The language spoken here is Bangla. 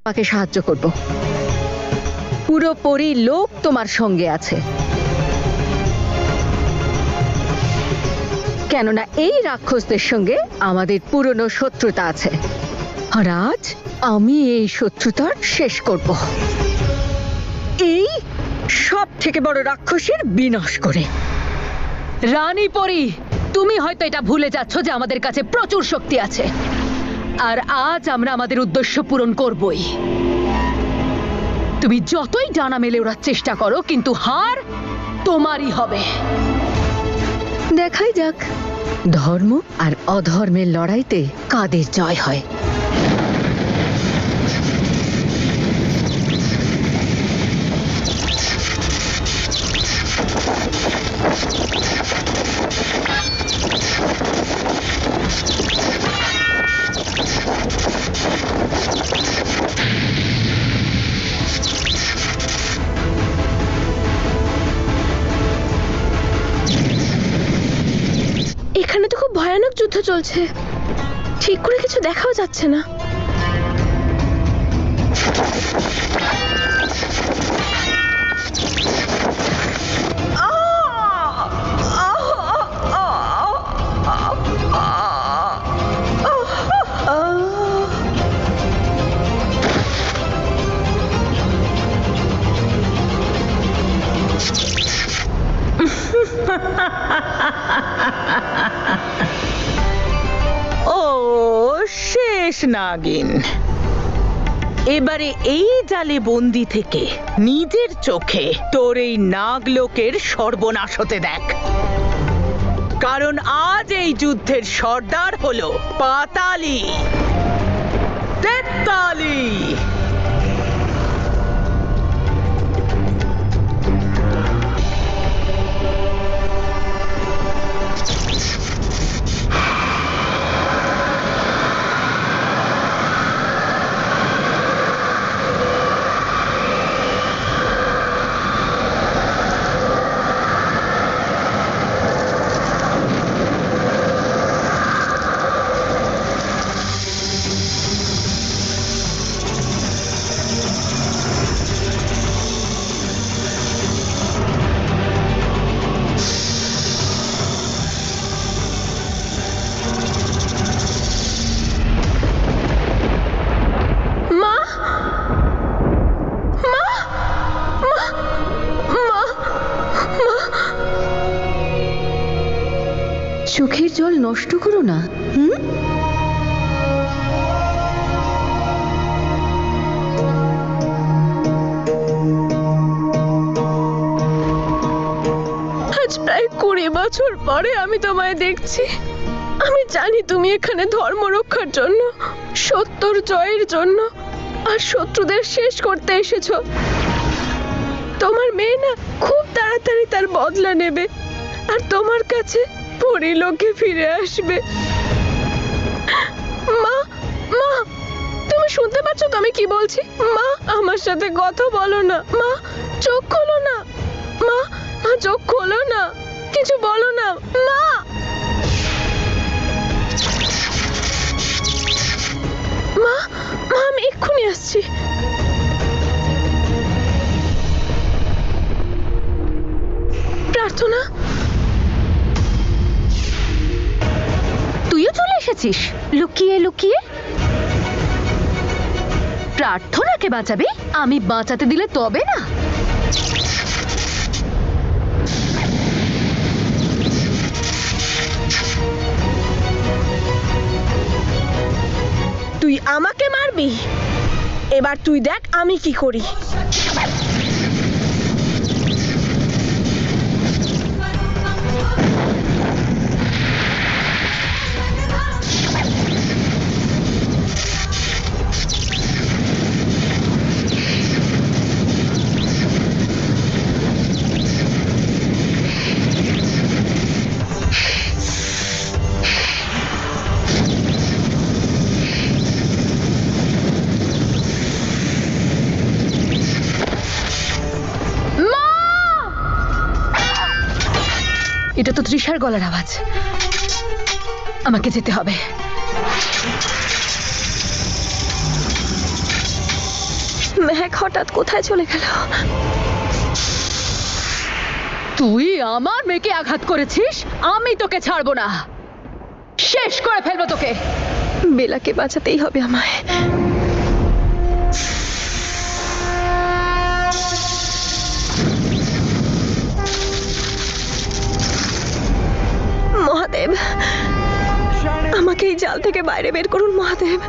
তোমাকে সাহায্য করব। পুরোপুরি লোক তোমার সঙ্গে আছে, কেননা এই রাক্ষসদের সঙ্গে আমাদের পুরনো শত্রুতা আছে, আর আজ আমি এই শত্রুতার শেষ করব, এই সব থেকে বড় রাক্ষসের বিনাশ করে। রানী পরী, তুমি হয়তো এটা ভুলে যাচ্ছ যে আমাদের কাছে প্রচুর শক্তি আছে, আর আজ আমরা আমাদের উদ্দেশ্য পূরণ করবই। তুমি যতই ডানা মেলে ওড়ার চেষ্টা করো, কিন্তু হার তোমারই হবে। দেখাই যাক ধর্ম আর অধর্মের লড়াইতে কাদের জয় হয়। এখানে তো খুব ভয়ানক যুদ্ধ চলছে, ঠিক করে কিছু দেখাও যাচ্ছে না। ও শেষ নাগিন, এবারে এই জালে বন্দি থেকে নিজের চোখে তোর এই নাগলোকের সর্বনাশ হতে দেখ, কারণ আজ এই যুদ্ধের সর্দার হলো পাতালি তেতালি। চোখের জল নষ্ট করো না। আজ প্রায় 20 বছর পরে আমি তোমায় দেখছি। আমি জানি তুমি এখানে ধর্ম রক্ষার জন্য, সত্যর জয়ের জন্য আর শত্রুদের শেষ করতে এসেছো। তোমার মেয়ে না খুব তাড়াতাড়ি তার বদলা নেবে আর তোমার কাছে পরিলোকে ফিরে আসবে। মা, মা, তুমি শুনতে পাচ্ছ তো আমি কি বলছি? মা, আমার সাথে কথা বলো না। মা, চোখ খোলো না। মা, মা, চোখ খোলো না, কিছু বলো না। মা, মা, মা, আমি এক্ষুনি আসছি। প্রার্থনা, তুইও চলে এসেছিস লুকিয়ে লুকিয়ে। প্রার্থনাকে বাঁচাবে, আমি বাঁচাতে দিলে তবে না। তুই আমাকে মারবি? এবার তুই দেখ আমি কি করি। এটা তো তৃষার গলার আওয়াজ, আমাকে যেতে হবে। মেহেক হঠাৎ কোথায় চলে গেল? তুই আমার মেয়েকে আঘাত করেছিস, আমি তোকে ছাড়বো না, শেষ করে ফেলবো তোকে। বেলাকে বাঁচাতেই হবে আমায়। মহাদেব, আমাকে এই জাল থেকে বাইরে বের করুন মহাদেব।